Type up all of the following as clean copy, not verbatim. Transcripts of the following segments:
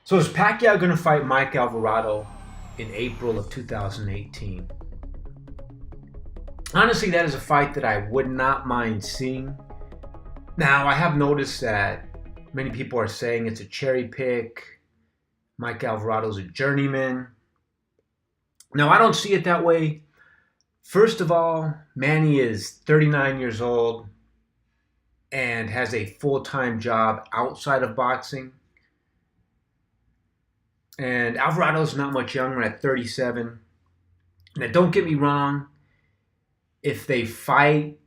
So is Pacquiao going to fight Mike Alvarado in April of 2018? Honestly, that is a fight that I would not mind seeing. Now, I have noticed that many people are saying it's a cherry pick. Mike Alvarado's a journeyman. Now, I don't see it that way. First of all, Manny is 39 years old and has a full-time job outside of boxing. And Alvarado's not much younger at 37. Now, don't get me wrong. If they fight,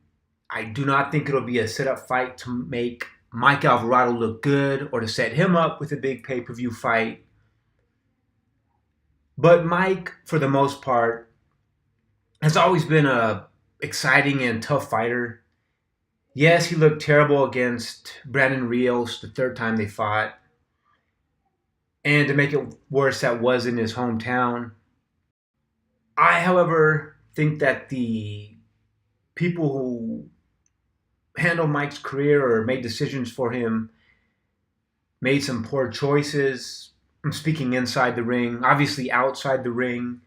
I do not think it'll be a set-up fight to make Mike Alvarado look good or to set him up with a big pay-per-view fight. But Mike, for the most part, has always been a exciting and tough fighter. Yes, he looked terrible against Brandon Rios the third time they fought. And to make it worse, that was in his hometown. I, however, think that the people who handle Mike's career or made decisions for him made some poor choices. I'm speaking inside the ring. Obviously, outside the ring,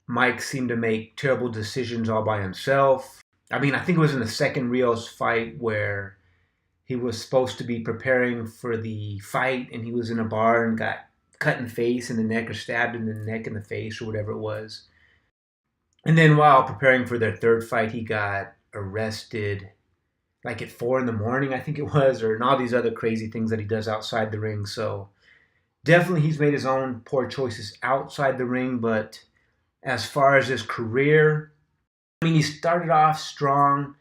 Mike seemed to make terrible decisions all by himself. I think it was in the second Rios fight where he was supposed to be preparing for the fight and he was in a bar and got cut in the face and the neck or stabbed in the neck and the face or whatever it was. And then while preparing for their third fight, he got arrested like at 4 in the morning, I think it was, or and all these other crazy things that he does outside the ring. So definitely he's made his own poor choices outside the ring. But as far as his career, he started off strong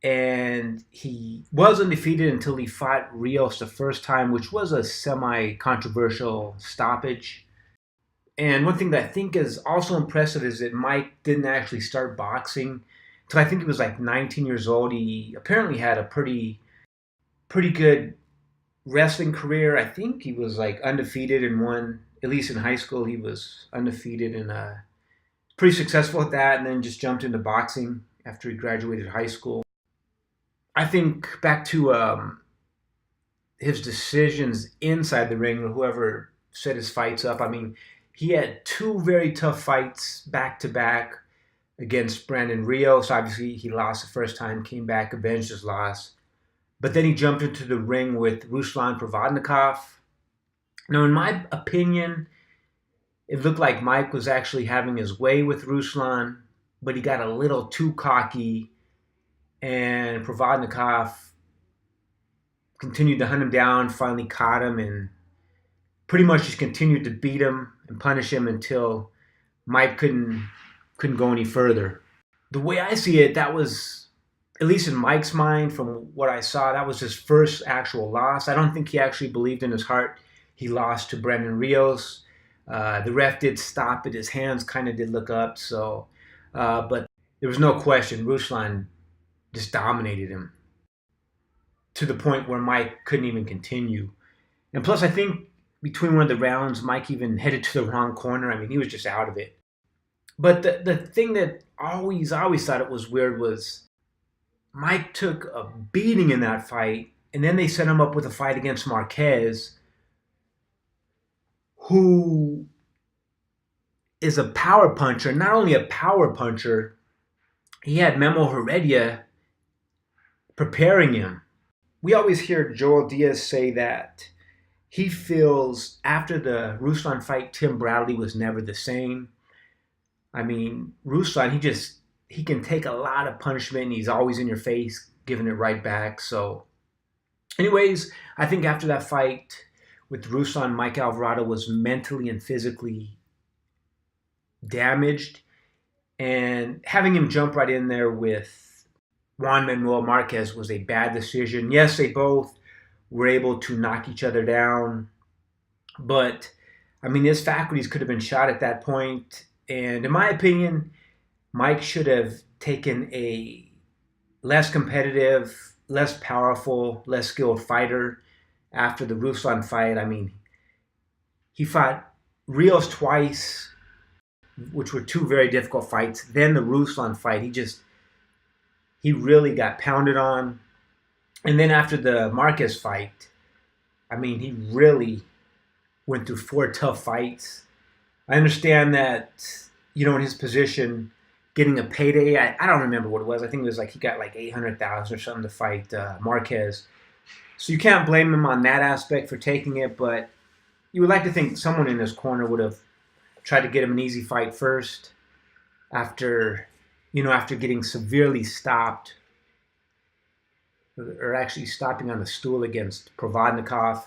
and he was undefeated until he fought Rios the first time, which was a semi-controversial stoppage. And one thing that I think is also impressive is that Mike didn't actually start boxing until I think he was like 19 years old. He apparently had a pretty good wrestling career. I think he was like undefeated and won, at least in high school, he was undefeated and pretty successful at that, and then just jumped into boxing after he graduated high school. I think back to his decisions inside the ring, or whoever set his fights up. He had 2 very tough fights back to back against Brandon Rios. Obviously, he lost the first time, came back, avenged his loss. But then he jumped into the ring with Ruslan Provodnikov. Now, in my opinion, it looked like Mike was actually having his way with Ruslan, but he got a little too cocky, and Provodnikov continued to hunt him down, finally caught him, and pretty much just continued to beat him and punish him until Mike couldn't go any further. The way I see it, that was, at least in Mike's mind, from what I saw, that was his first actual loss. I don't think he actually believed in his heart he lost to Brandon Rios. The ref did stop it. His hands kind of did look up. But there was no question. Ruslan just dominated him to the point where Mike couldn't even continue. And plus, I think between one of the rounds, Mike even headed to the wrong corner. He was just out of it. But the thing that I always thought it was weird was Mike took a beating in that fight, and then they set him up with a fight against Marquez, who is a power puncher. Not only a power puncher, he had Memo Heredia preparing him. We always hear Joel Diaz say that he feels after the Ruslan fight, Tim Bradley was never the same. Ruslan, he can take a lot of punishment and he's always in your face, giving it right back. So anyways, I think after that fight with Ruslan, Mike Alvarado was mentally and physically damaged. And having him jump right in there with Juan Manuel Marquez was a bad decision. Yes, they both were able to knock each other down. But, his faculties could have been shot at that point. And in my opinion, Mike should have taken a less competitive, less powerful, less skilled fighter after the Ruslan fight. He fought Rios twice, which were 2 very difficult fights. Then the Ruslan fight, he really got pounded on. And then after the Marquez fight, I mean, he really went through 4 tough fights. I understand that, in his position, getting a payday, I don't remember what it was. I think it was like he got like 800,000 or something to fight Marquez. So you can't blame him on that aspect for taking it, but you would like to think someone in his corner would have tried to get him an easy fight first after, after getting severely stopped, or actually stopping on the stool against Provodnikov.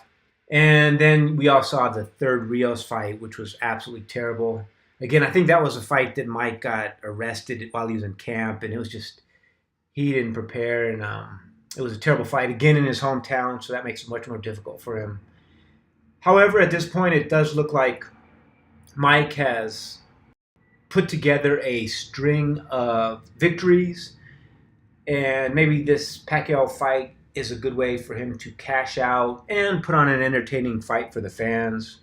And then we all saw the third Rios fight, which was absolutely terrible. Again, I think that was a fight that Mike got arrested while he was in camp, and it was just he didn't prepare, and it was a terrible fight again in his hometown, so that makes it much more difficult for him. However, at this point, it does look like Mike has put together a string of victories, and maybe this Pacquiao fight is a good way for him to cash out and put on an entertaining fight for the fans.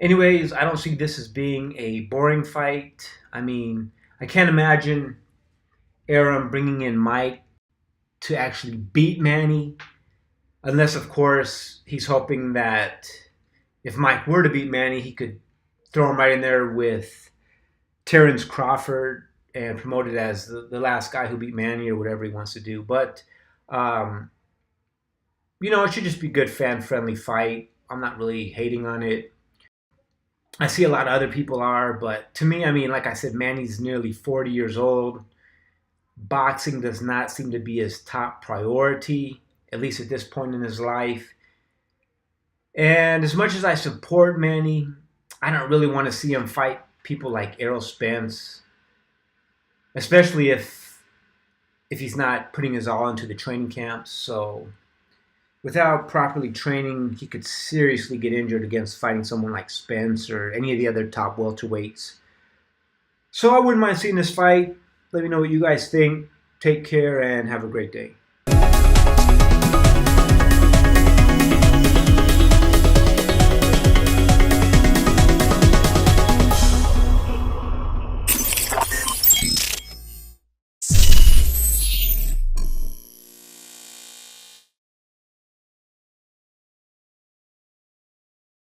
Anyways, I don't see this as being a boring fight. I mean, I can't imagine Arum bringing in Mike to actually beat Manny, unless, of course, he's hoping that if Mike were to beat Manny, he could throw him right in there with Terrence Crawford and promote it as the last guy who beat Manny or whatever he wants to do. But, it should just be a good fan-friendly fight. I'm not really hating on it. I see a lot of other people are, but to me, I mean, like I said, Manny's nearly 40 years old. Boxing does not seem to be his top priority, at least at this point in his life. And as much as I support Manny, I don't really want to see him fight people like Errol Spence, especially if he's not putting his all into the training camps. So without properly training, he could seriously get injured against fighting someone like Spence or any of the other top welterweights. So I wouldn't mind seeing this fight. Let me know what you guys think. Take care and have a great day.